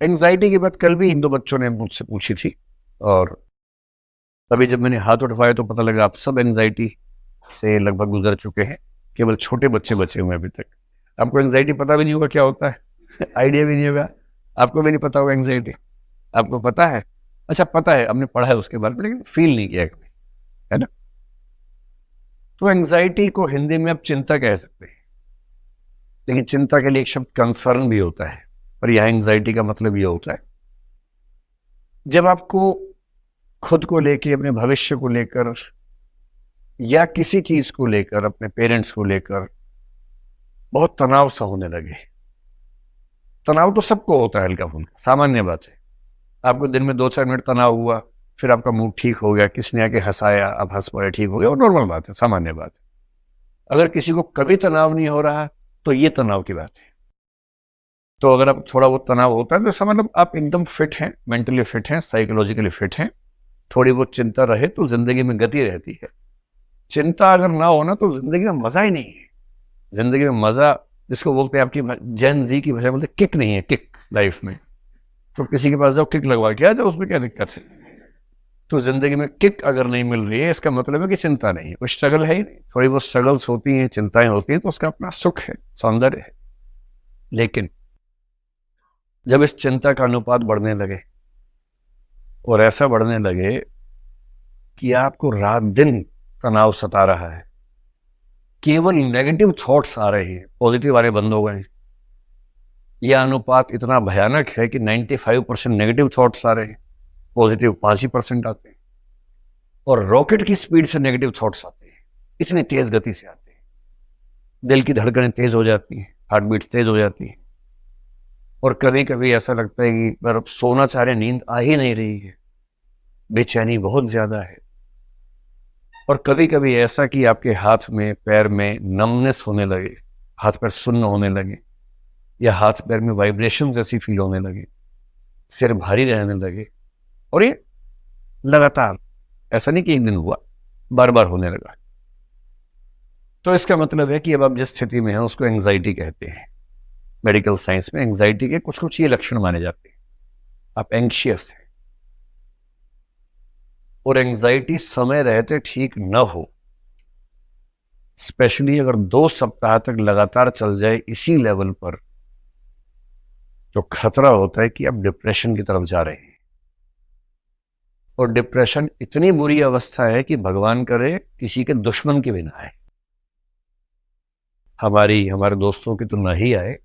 Anxiety की बात कल भी इन दो बच्चों ने मुझसे पूछी थी, और तभी जब मैंने हाथ उठवाया तो पता लगा आप सब एंजाइटी से लगभग गुजर चुके हैं, केवल छोटे बच्चे बचे हुए अभी तक। आपको एंजाइटी पता भी नहीं होगा क्या होता है आइडिया भी नहीं होगा, आपको भी नहीं पता होगा एंजाइटी। आपको पता है? अच्छा पता है, हमने पढ़ा है उसके बारे में, लेकिन फील नहीं किया कभी, है ना। तो एंजाइटी को हिंदी में आप चिंता कह सकते हैं, लेकिन चिंता के लिए एक शब्द कंसर्न भी होता है, पर यह एंजाइटी का मतलब यह होता है जब आपको खुद को लेकर, अपने भविष्य को लेकर, या किसी चीज को लेकर, अपने पेरेंट्स को लेकर बहुत तनाव सा होने लगे। तनाव तो सबको होता है, हल्का फुल्का सामान्य बात है। आपको दिन में 2-4 मिनट तनाव हुआ, फिर आपका मूड ठीक हो गया, किसी ने आके हंसाया, आप हंस पड़े, ठीक हो गया, और नॉर्मल बात है, सामान्य बात है। अगर किसी को कभी तनाव नहीं हो रहा तो ये तनाव की बात है। तो अगर आप थोड़ा बहुत तनाव होता है तो समझ लो आप एकदम फिट हैं, मेंटली फिट हैं, साइकोलॉजिकली फिट हैं। थोड़ी बहुत चिंता रहे तो जिंदगी में गति रहती है। चिंता अगर ना हो ना तो जिंदगी में मजा ही नहीं है। जिंदगी में मजा, जिसको बोलते हैं आपकी जेन जी की भाषा बोलते हैं किक नहीं है, किक लाइफ में। तो किसी के पास जाओ किक लगवा के आ जाओ, उसमें क्या दिक्कत है। तो जिंदगी में किक अगर नहीं मिल रही है, इसका मतलब है कि चिंता नहीं है, कोई स्ट्रगल है ही नहीं। थोड़ी बहुत स्ट्रगल्स होती हैं, चिंताएं होती हैं, तो उसका अपना सुख है, सौंदर्य है। लेकिन जब इस चिंता का अनुपात बढ़ने लगे, और ऐसा बढ़ने लगे कि आपको रात दिन तनाव सता रहा है, केवल नेगेटिव थॉट्स आ रहे हैं, पॉजिटिव वाले बंद हो गए, यह अनुपात इतना भयानक है कि 95% नेगेटिव थॉट्स आ रहे हैं, पॉजिटिव 5% आते हैं। और रॉकेट की स्पीड से नेगेटिव थॉट्स आते हैं, इतनी तेज गति से आते हैं। दिल की धड़कनें तेज हो जाती हैं, हार्ट बीट्स तेज हो जाती हैं, और कभी कभी ऐसा लगता है कि पर अब सोना चाह रहे, नींद आ ही नहीं रही है, बेचैनी बहुत ज्यादा है। और कभी कभी ऐसा कि आपके हाथ में, पैर में नमनेस होने लगे, हाथ पैर सुन्न होने लगे, या हाथ पैर में वाइब्रेशन जैसी फील होने लगे, सिर भारी रहने लगे। और ये लगातार, ऐसा नहीं कि एक दिन हुआ, बार बार होने लगा। तो इसका मतलब है कि अब आप जिस स्थिति में हैं उसको एंजाइटी कहते हैं। मेडिकल साइंस में एंजाइटी के कुछ कुछ ये लक्षण माने जाते हैं। आप एंग्शियस हैं, और एंजाइटी समय रहते ठीक न हो, स्पेशली अगर 2 सप्ताह तक लगातार चल जाए इसी लेवल पर, तो खतरा होता है कि आप डिप्रेशन की तरफ जा रहे हैं। और डिप्रेशन इतनी बुरी अवस्था है कि भगवान करे किसी के दुश्मन की भी ना आए। हमारे दोस्तों की तो ना ही आए,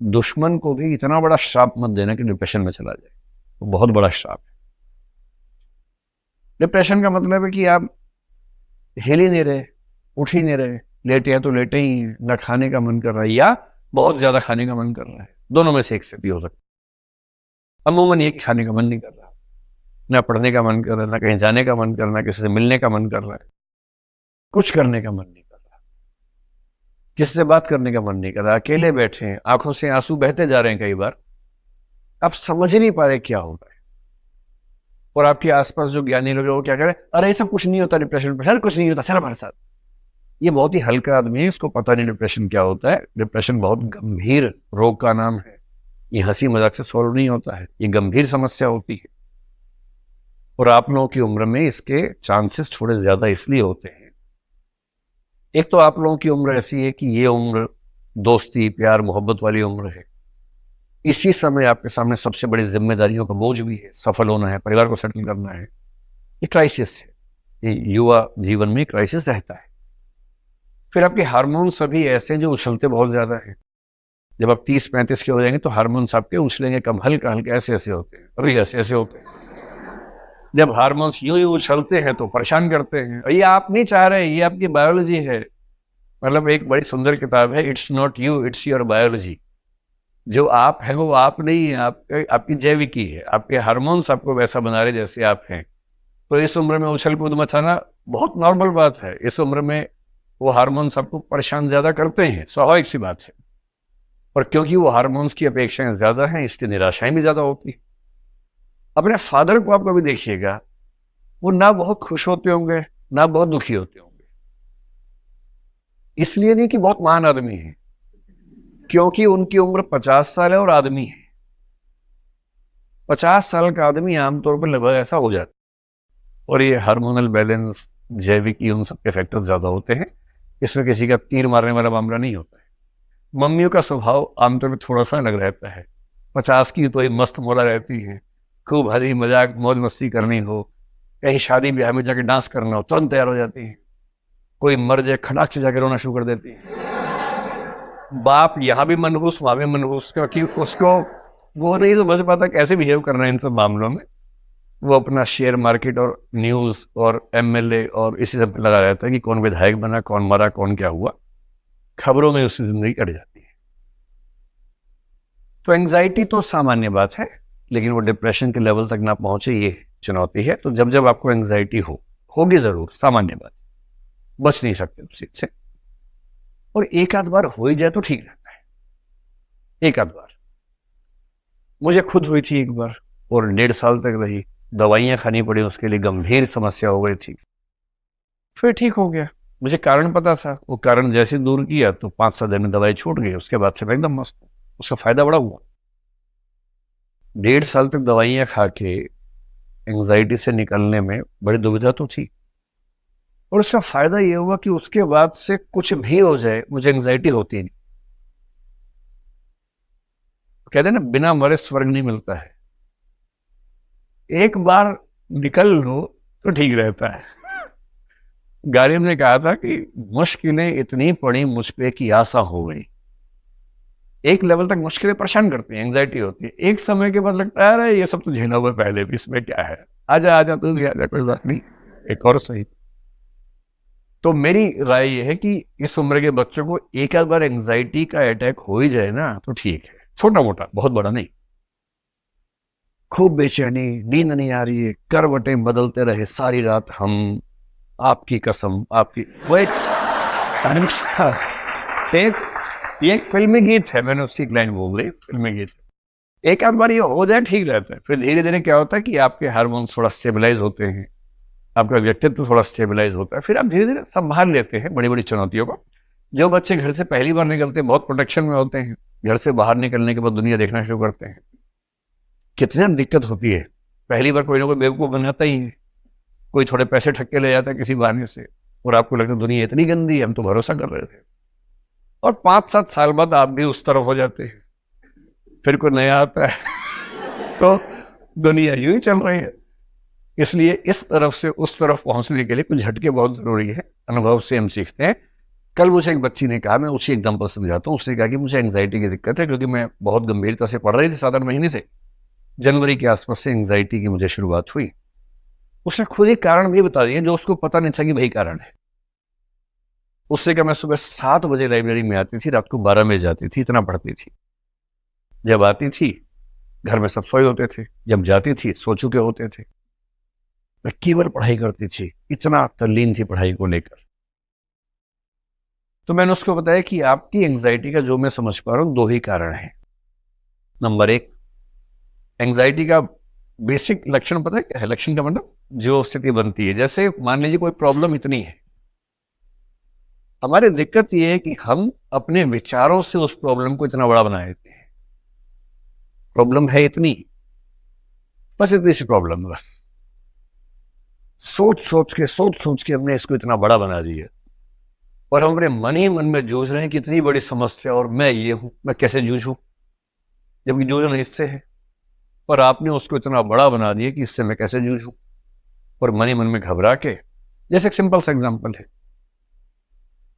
दुश्मन को भी इतना बड़ा श्राप मत देना कि डिप्रेशन में चला जाए, वो बहुत बड़ा श्राप है। डिप्रेशन का मतलब है कि आप हिल ही नहीं रहे, उठ ही नहीं रहे, लेटे हैं तो लेटे ही हैं, ना खाने का मन कर रहा है या बहुत ज्यादा खाने का मन कर रहा है, दोनों में से एक स्थिति हो सकती है। अमूमन ये खाने का मन नहीं कर रहा, ना पढ़ने का मन कर रहा है, ना कहीं जाने का मन कर रहा है, किसी से मिलने का मन कर रहा है, कुछ करने का मन नहीं कर रहा, किसी से बात करने का मन नहीं कर रहा, अकेले बैठे हैं, आंखों से आंसू बहते जा रहे हैं, कई बार आप समझ ही नहीं पा रहे क्या हो रहा है। और आपके आसपास जो ज्ञानी लोग हैं वो क्या कह रहे हैं, अरे ये सब कुछ नहीं होता डिप्रेशन पर, कुछ नहीं होता, चल हमारे साथ। ये बहुत ही हल्का आदमी है, इसको पता नहीं डिप्रेशन क्या होता है। डिप्रेशन बहुत गंभीर रोग का नाम है, ये हंसी मजाक से सॉल्व नहीं होता है, ये गंभीर समस्या होती है। और आप लोगों की उम्र में इसके चांसेस थोड़े ज्यादा इसलिए होते हैं, एक तो आप लोगों की उम्र ऐसी है कि ये उम्र दोस्ती, प्यार, मोहब्बत वाली उम्र है। इसी समय आपके सामने सबसे बड़ी जिम्मेदारियों का बोझ भी है, सफल होना है, परिवार को सेटल करना है। ये क्राइसिस है, ये युवा जीवन में क्राइसिस रहता है। फिर आपके हार्मोन सभी ऐसे जो उछलते बहुत ज्यादा है। जब आप 30-35 के हो जाएंगे तो हार्मोन्स आपके उछलेंगे कम, हल्का हल्का ऐसे ऐसे होते हैं, अभी ऐसे ऐसे होते हैं। जब हार्मोन्स यूं ही उछलते हैं तो परेशान करते हैं। ये आप नहीं चाह रहे, ये आपकी बायोलॉजी है। मतलब एक बड़ी सुंदर किताब है, it's not you it's your biology. जो आप है वो आप नहीं है, आपकी जैविकी है, आपके हार्मोन्स आपको वैसा बना रहे जैसे आप हैं। तो इस उम्र में उछल कूद मचाना बहुत नॉर्मल बात है। इस उम्र में वो हार्मोन्स आपको परेशान ज्यादा करते हैं, स्वाभाविक सी बात है। और क्योंकि वो हार्मोन्स की अपेक्षाएं ज्यादा हैं, इसलिए निराशाएं भी ज्यादा होती। अपने फादर को आप कभी देखिएगा, वो ना बहुत खुश होते होंगे ना बहुत दुखी होते होंगे। इसलिए नहीं कि बहुत महान आदमी है, क्योंकि उनकी उम्र 50 साल है और आदमी है। 50 साल का आदमी आमतौर पर लगभग ऐसा हो जाता है। और ये हार्मोनल बैलेंस, जैविक इन सब के फैक्टर्स ज्यादा होते हैं, इसमें किसी का तीर मारने वाला मामला नहीं होता है। मम्मियों का स्वभाव आमतौर पर थोड़ा सा अलग रहता है। 50 की तो ये मस्त मोला रहती है, खूब हंसी मजाक मौज मस्ती करनी हो, कहीं शादी ब्याह में जाके डांस करना हो तुरंत तैयार हो जाती है। कोई मर जाए खटाक से जाके रोना शुरू कर देती है। बाप यहाँ भी मनहूस वहां भी मनहूस, क्योंकि उसको वो नहीं समझ पाता कैसे बिहेव करना है इन सब मामलों में। वो अपना शेयर मार्केट और न्यूज और एमएलए और इसी सब पे लगा रहता है कि कौन विधायक बना, कौन मरा, कौन क्या हुआ। खबरों में उसकी जिंदगी कट जाती है। तो एंजाइटी तो सामान्य बात है, लेकिन वो डिप्रेशन के लेवल तक ना पहुंचे ये चुनौती है। तो जब जब आपको एंजाइटी होगी जरूर, सामान्य बात, बच नहीं सकते उस चीज से। और एक आध बार हो ही जाए तो ठीक रहता है। एक आध बार मुझे खुद हुई थी एक बार, और 1.5 साल तक रही, दवाइयां खानी पड़ी, उसके लिए गंभीर समस्या हो गई थी। फिर ठीक हो गया, मुझे कारण पता था। वो कारण जैसे दूर किया तो 5-7 दिन में दवाई छूट गई। उसके बाद से मैं एकदम मस्त हूं, उसका फायदा बड़ा हुआ। 1.5 साल तक दवाइयां खा के एंजाइटी से निकलने में बड़ी दुविधा तो थी, और उसका फायदा यह हुआ कि उसके बाद से कुछ भी हो जाए मुझे एंजाइटी होती नहीं। कहते हैं ना, बिना मरे स्वर्ग नहीं मिलता है। एक बार निकल लो तो ठीक रहता है। गालिब ने कहा था कि मुश्किलें इतनी पड़ी मुझ पे कि आसा हो गई। एक लेवल तक मुश्किलें परेशान करती हैं, एंजाइटी होती है। एक समय के बाद लगता है अरे ये सब तो झेला हुआ पहले भी, इसमें क्या है, आजा आजा तू भी आजा, कोई बात नहीं, एक और सही। तो मेरी राय यह है कि इस उम्र के बच्चों को एक आध बार एंजाइटी का अटैक हो ही जाए ना तो ठीक है, छोटा मोटा, बहुत बड़ा नहीं। खूब बेचैनी, नींद नहीं आ रही है, करवटें बदलते रहे सारी रात हम, आपकी कसम आपकी, वो एक फिल्मी गीत है, मैंने उसकी लाइन बोल रही, फिल्मी गीत। एक आध बार ये हो जाए ठीक रहता है। फिर धीरे धीरे क्या होता है कि आपके हार्मोन्स थोड़ा स्टेबलाइज होते हैं, आपका व्यक्तित्व थोड़ा स्टेबलाइज होता है, फिर आप धीरे धीरे संभाल लेते हैं बड़ी बड़ी चुनौतियों को। जो बच्चे घर से पहली बार निकलते हैं बहुत प्रोटेक्शन में होते हैं, घर से बाहर निकलने के बाद दुनिया देखना शुरू करते हैं, कितनी दिक्कत होती है। पहली बार कोई ना कोई बेवकूफ बनाता ही है, कोई थोड़े पैसे ठक्के ले जाता है किसी बहाने से, और आपको लगता है दुनिया इतनी गंदी है, हम तो भरोसा कर रहे थे। और 5-7 साल बाद आप भी उस तरफ हो जाते हैं, फिर कोई नया आता है तो दुनिया यूं ही चल रही है। इसलिए इस तरफ से उस तरफ पहुंचने के लिए कुछ झटके बहुत जरूरी है, अनुभव से हम सीखते हैं। कल मुझे एक बच्ची ने कहा, मैं उसी एग्जाम्पल समझाता हूँ, उसने कहा कि मुझे एंजाइटी की दिक्कत है, क्योंकि मैं बहुत गंभीरता से पढ़ रही थी 7-8 महीने से, जनवरी के आसपास से एंजाइटी की मुझे शुरुआत हुई। उसने खुद ही कारण भी बता दिए जो उसको पता नहीं था कि वही कारण है। उससे क्या, मैं सुबह 7 बजे लाइब्रेरी में आती थी, रात को 12 बजे जाती थी, इतना पढ़ती थी। जब आती थी घर में सब सोए होते थे, जब जाती थी सो चुके होते थे। मैं केवल पढ़ाई करती थी, इतना तल्लीन थी पढ़ाई को लेकर। तो मैंने उसको बताया कि आपकी एंजाइटी का जो मैं समझ पा रहा हूं 2 ही कारण है। नंबर 1, एंजाइटी का बेसिक लक्षण पता है क्या है? लक्षण का मतलब जो स्थिति बनती है, जैसे मान लीजिए कोई प्रॉब्लम इतनी है, हमारी दिक्कत यह है कि हम अपने विचारों से उस प्रॉब्लम को इतना बड़ा बना देते हैं। प्रॉब्लम है इतनी, बस इतनी सी प्रॉब्लम, बस सोच सोच के हमने इसको इतना बड़ा बना दिया, और हम अपने मन ही मन में जूझ रहे हैं कि इतनी बड़ी समस्या और मैं ये हूं, मैं कैसे जूझूं, जबकि जूझना इससे है, और आपने उसको इतना बड़ा बना दिया कि इससे मैं कैसे जूझूं, और मन ही मन में घबरा के। जैसे एक सिंपल सा एग्जांपल है,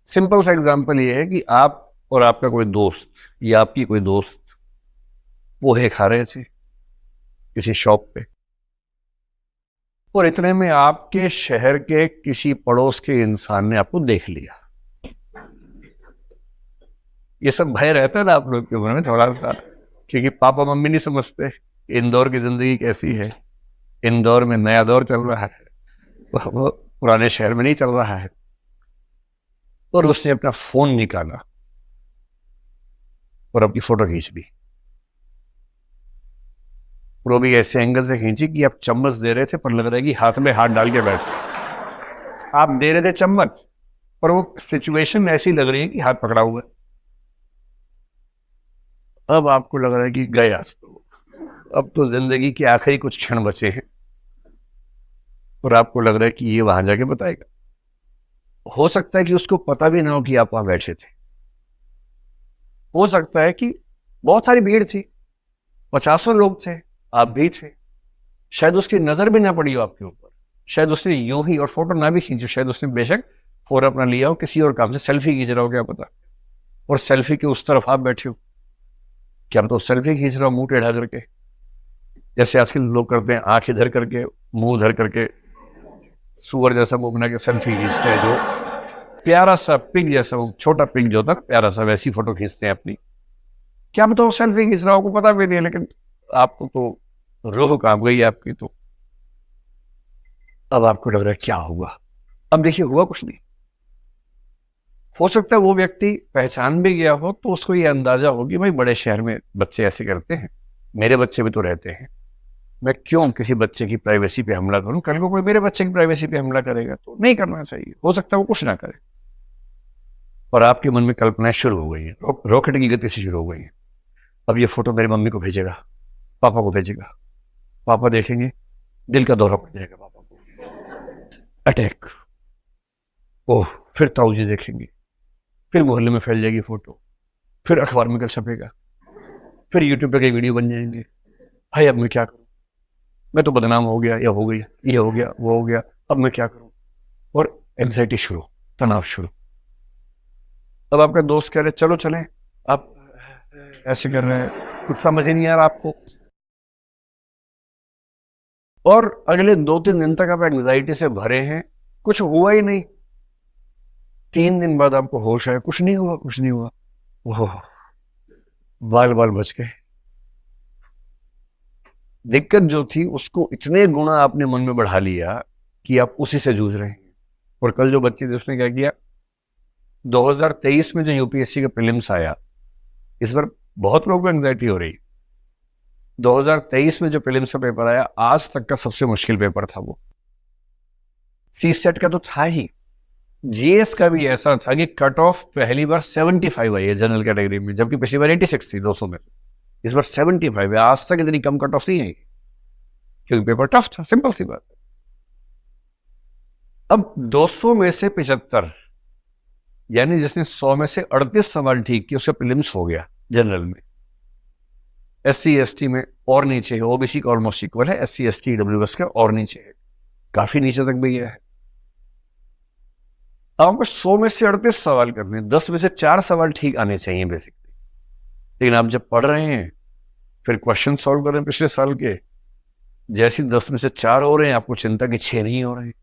सिंपल सा एग्जांपल ये है कि आप और आपका कोई दोस्त या आपकी कोई दोस्त पोहे खा रहे थे किसी शॉप पे, और इतने में आपके शहर के किसी पड़ोस के इंसान ने आपको देख लिया। ये सब भय रहता है ना आप लोग के मन में थोड़ा सा, क्योंकि पापा मम्मी नहीं समझते इंदौर की जिंदगी कैसी है। इंदौर में नया दौर चल रहा है, वो पुराने शहर में नहीं चल रहा है। और उसने अपना फोन निकाला और अपनी फोटो खींच ली, और वो भी ऐसे एंगल से खींची कि आप चम्मच दे रहे थे पर लग रहा है कि हाथ में हाथ डाल के बैठे। आप दे रहे थे चम्मच, पर वो सिचुएशन ऐसी लग रही है कि हाथ पकड़ा हुआ है। अब आपको लग रहा है कि गए आज तो, अब तो जिंदगी के आखिरी कुछ क्षण बचे हैं और आपको लग रहा है कि ये वहां जाके बताएगा। हो सकता है कि उसको पता भी ना हो कि आप वहां बैठे थे। हो सकता है कि बहुत सारी भीड़ थी, 50 लोग थे, आप भी थे, शायद उसकी नजर भी ना पड़ी हो आपके ऊपर, शायद उसने यूं ही और फोटो ना भी खींची, शायद उसने बेशक फोन अपना लिया हो, किसी और काम से सेल्फी खींच रहा हो, क्या पता, और सेल्फी के उस तरफ आप बैठे हो, क्या तो सेल्फी खींच रहा हो मुंह टेढ़ा करके, जैसे आजकल लोग करते हैं, आंख इधर करके मुंह उधर करके सुअर जैसा मुंह बना के सेल्फी खींचते हैं, जो प्यारा सा पिग जैसा, वो छोटा पिग जो होता है प्यारा सा, वैसी फोटो खींचते हैं अपनी। क्या पता वो सेल्फी खींच रहा हो, आपको पता भी नहीं है, लेकिन आपको तो रूह कांप गई आपकी। तो अब आपको लग रहा है क्या हुआ? अब देखिए, हुआ कुछ नहीं। हो सकता है वो व्यक्ति पहचान भी गया हो, तो उसको ये अंदाजा हो कि भाई बड़े शहर में बच्चे ऐसे करते हैं, मेरे बच्चे भी तो रहते हैं, मैं क्यों किसी बच्चे की प्राइवेसी पे हमला करूं? कल को कोई मेरे बच्चे की प्राइवेसी पे हमला करेगा तो नहीं करना चाहिए। हो सकता है वो कुछ ना करे, और आपके मन में कल्पनाएं शुरू हो गई है, रॉकेट की गति से शुरू हो गई है। अब ये फोटो मेरी मम्मी को भेजेगा, पापा को भेजेगा, पापा देखेंगे, दिल का दौरा पड़ जाएगा पापा को, अटैक। ओह, फिर ताऊ जी देखेंगे, फिर मोहल्ले में फैल जाएगी फोटो, फिर अखबार में कल छपेगा, फिर यूट्यूब पे कई वीडियो बन जाएंगे। भाई अब मैं क्या करूं? मैं तो बदनाम हो गया, या हो गई, ये हो गया, वो हो गया, अब मैं क्या करूं? और एंजाइटी शुरू, तनाव शुरू। अब आपका दोस्त कह रहे चलो चलें, आप ऐसे कर रहे हैं, कुछ समझ ही नहीं आ रहा आपको, और अगले 2-3 दिन तक आप एंजाइटी से भरे हैं, कुछ हुआ ही नहीं। 3 दिन बाद आपको होश आया, कुछ नहीं हुआ, कुछ नहीं हुआ। ओह, बाल बाल बच गए। दिक्कत जो थी उसको इतने गुना आपने मन में बढ़ा लिया कि आप उसी से जूझ रहे हैं। और कल जो बच्चे थे उसने क्या किया, 2023 में जो यूपीएससी का प्रीलिम्स आया, इस बार बहुत लोगों को एंजाइटी हो रही। 2023 में जो प्रीलिम्स का पेपर आया, आज तक का सबसे मुश्किल पेपर था वो। सी सेट का तो था ही, जीएस का भी ऐसा था कि कट ऑफ पहली बार 75 आई है जनरल कैटेगरी में, जबकि पिछली बार 86 थी 200 में, इस बार 75 है। आज तक इतनी कम कट ऑफ नहीं आई, क्योंकि पेपर टफ था, सिंपल सी बात। अब 200 में से 75, यानी जिसने 100 में से 38 सवाल ठीक किए, उसका प्रीलिम्स हो गया जनरल में। SC ST में और नीचे है, ओबीसी का ऑलमोस्ट इक्वल है, SC ST EWS का और नीचे है, काफी नीचे तक भी गया है। अब आपको 100 में से 38 सवाल करने, 10 में से 4 सवाल ठीक आने चाहिए बेसिकली। लेकिन आप जब पढ़ रहे हैं, फिर क्वेश्चन सॉल्व कर रहे हैं पिछले साल के, जैसे 10 में से 4 हो रहे हैं, आपको चिंता कि 6 नहीं हो रहे हैं।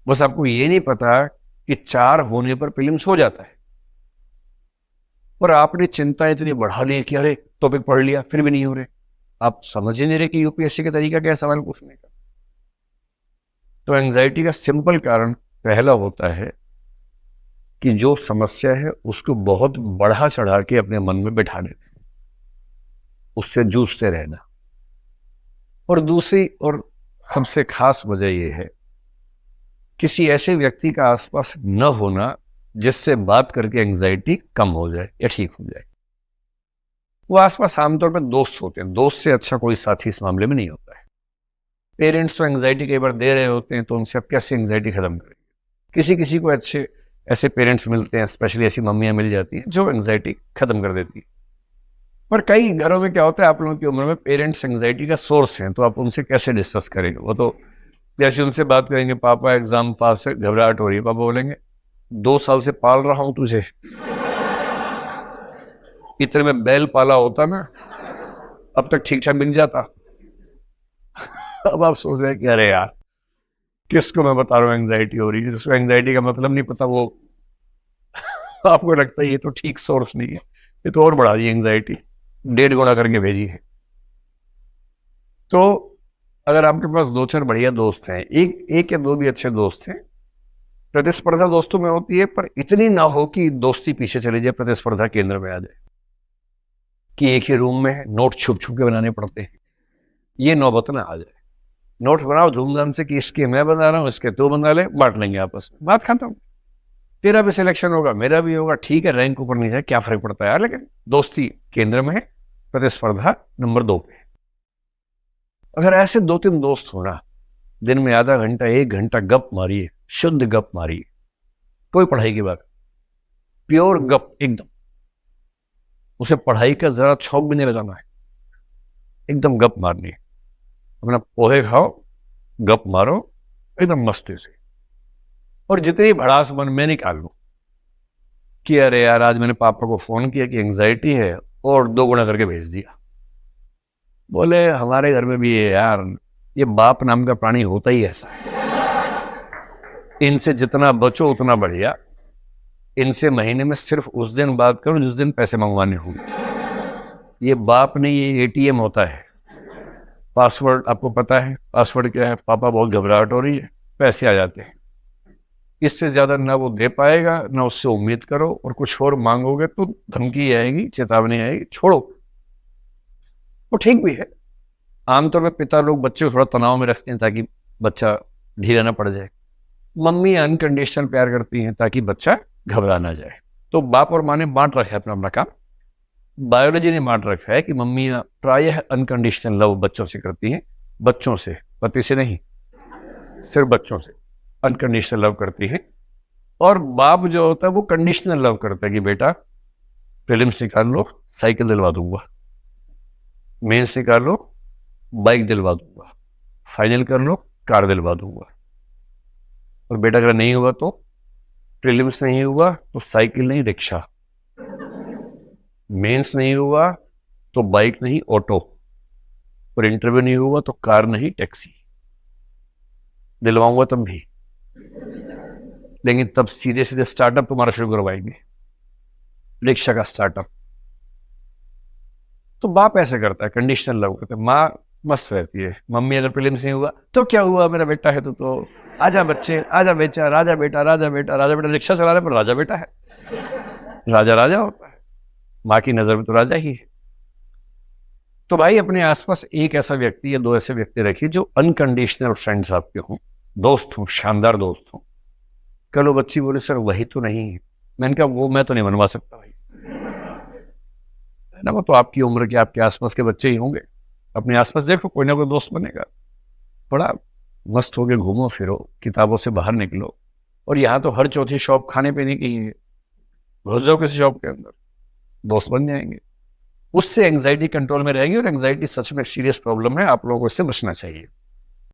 बस आपको ये नहीं पता कि 4 होने पर प्रीलिम्स हो जाता है, और आपने चिंता इतनी बढ़ा ली कि अरे टॉपिक पढ़ लिया फिर भी नहीं हो रहे। आप समझ ही नहीं रहे कि यूपीएससी का तरीका क्या है सवाल पूछने का। तो एंजाइटी का सिंपल कारण पहला होता है कि जो समस्या है उसको बहुत बढ़ा चढ़ा के अपने मन में बैठा देते हैं, उससे जूझते रहना। और दूसरी और सबसे खास वजह यह है, किसी ऐसे व्यक्ति का आसपास न होना जिससे बात करके एंजाइटी कम हो जाए या ठीक हो जाए। वो आसपास आमतौर पर दोस्त होते हैं, दोस्त से अच्छा कोई साथी इस मामले में नहीं होता है। पेरेंट्स तो एंजाइटी कई बार दे रहे होते हैं, तो उनसे आप कैसे एंजाइटी खत्म करेंगे? किसी किसी को अच्छे ऐसे पेरेंट्स मिलते हैं, स्पेशली ऐसी मम्मियां मिल जाती हैं जो एंजाइटी खत्म कर देती है। पर कई घरों में क्या होता है, आप लोगों की उम्र में पेरेंट्स एंजाइटी का सोर्स हैं, तो आप उनसे कैसे डिस्कस करेंगे? वो तो जैसे उनसे बात करेंगे, पापा एग्जाम पास है, घबराहट हो रही है, पापा बोलेंगे 2 साल से पाल रहा हूं तुझे, इतने में बैल पाला होता ना अब तक ठीक ठाक बिक जाता। अब आप सोच रहे हैं कि अरे यार, किसको मैं बता रहा हूँ एंजाइटी हो रही है, जिसको एंजाइटी का मतलब नहीं पता, वो आपको लगता है ये तो ठीक सोर्स नहीं है, ये तो और बढ़ा दी एंजाइटी, 1.5 गुना करके भेजी है। तो अगर आपके पास 2-4 बढ़िया दोस्त हैं, एक या 2 भी अच्छे दोस्त हैं, प्रतिस्पर्धा दोस्तों में होती है, पर इतनी ना हो कि दोस्ती पीछे चली जाए, प्रतिस्पर्धा केंद्र में आ जाए, कि एक ही रूम में नोट छुप छुप के बनाने पड़ते हैं, ये नौबत ना आ जाए। नोट्स बनाओ धूमधाम से कि इसके मैं बना रहा हूं, इसके तो बना ले, बांट लेंगे आपस में, बात खत्म। तेरा भी सिलेक्शन होगा, मेरा भी होगा, ठीक है, रैंक ऊपर नहीं जाए, क्या फर्क पड़ता है यार, लेकिन दोस्ती केंद्र में है, प्रतिस्पर्धा नंबर 2 पे। अगर ऐसे 2-3 दोस्त हो ना, दिन में आधा घंटा 1 घंटा गप मारिए, शुद्ध गप मारिए, कोई पढ़ाई की बात, प्योर गप एकदम, उसे पढ़ाई का जरा छौक भी नहीं लगाना है, एकदम गप मारनी है। अपना पोहे खाओ, गप मारो एकदम मस्ती से, और जितनी भड़ास मन में निकाल लो कि अरे यार आज मैंने पापा को फोन किया कि एंजाइटी है, और 2 गुना करके भेज दिया। बोले हमारे घर में भी है यार, ये बाप नाम का प्राणी होता ही ऐसा है, इनसे जितना बचो उतना बढ़िया। इनसे महीने में सिर्फ उस दिन बात करो जिस दिन पैसे मंगवाने होंगे। ये बाप नहीं, ये एटीएम होता है। पासवर्ड आपको पता है, पासवर्ड क्या है? पापा बहुत घबराहट हो रही है, पैसे आ जाते हैं। इससे ज्यादा ना वो दे पाएगा, ना उससे उम्मीद करो, और कुछ और मांगोगे तो धमकी आएगी, चेतावनी आएगी, छोड़ो। वो ठीक भी है, आमतौर पर पिता लोग बच्चे को थोड़ा तनाव में रखते हैं ताकि बच्चा ढीला ना पड़ जाए। मम्मी अनकंडीशनल प्यार करती हैं ताकि बच्चा घबरा ना जाए। तो बाप और माँ ने बांट रखा है अपना अपना काम। बायोलॉजी ने बांट रखा है कि मम्मियाँ प्रायः अनकंडीशनल लव बच्चों से करती हैं, बच्चों से, पति से नहीं, सिर्फ बच्चों से अनकंडीशनल लव करती है। और बाप जो होता है वो कंडीशनल लव करता है कि बेटा प्रीलिम्स निकाल लो, साइकिल दिलवा दूंगा, मेंस निकाल लो, बाइक दिलवा दूंगा, फाइनल कर लो, कार दिलवा दूंगा। और बेटा अगर नहीं हुआ तो, प्रीलिम्स नहीं हुआ तो साइकिल नहीं रिक्शा, मेंस नहीं हुआ तो बाइक नहीं ऑटो, और इंटरव्यू नहीं हुआ तो कार नहीं टैक्सी। दिलवाऊंगा तब भी, लेकिन तब सीधे सीधे स्टार्टअप तुम्हारा शुरू करवाएंगे, रिक्शा का स्टार्टअप। तो बाप ऐसे करता है, कंडीशनल लव करता है। माँ मस्त रहती है, मम्मी अगर प्रीलिम्स नहीं हुआ तो क्या हुआ, मेरा बेटा है तो आजा बच्चे, आजा बेचा, राजा बेटा, राजा बेटा, राजा बेटा। रिक्शा चला रहा है पर राजा बेटा है, राजा राजा होता है, माँ की नजर में तो राजा ही है। तो भाई अपने आसपास एक ऐसा व्यक्ति या 2 ऐसे व्यक्ति रखिए जो अनकंडीशनल फ्रेंड्स आपके हों, दोस्त हों, शानदार दोस्त हों। कल वो बच्ची बोले सर वही तो नहीं है, मैंने कहा वो मैं तो नहीं बनवा सकता भाई, है ना, वो तो आपकी उम्र के, आपके आसपास के बच्चे ही होंगे। अपने आसपास देखो, कोई ना कोई दोस्त बनेगा। बड़ा मस्त होके घूमो फिरो, किताबों से बाहर निकलो, और यहाँ तो हर चौथी शॉप खाने पीने की है, घुस जाओ किसी शॉप के अंदर, दोस्त बन जाएंगे। उससे एंजाइटी कंट्रोल में रहेगी, और एंजाइटी सच में सीरियस प्रॉब्लम है, आप लोगों को इससे बचना चाहिए।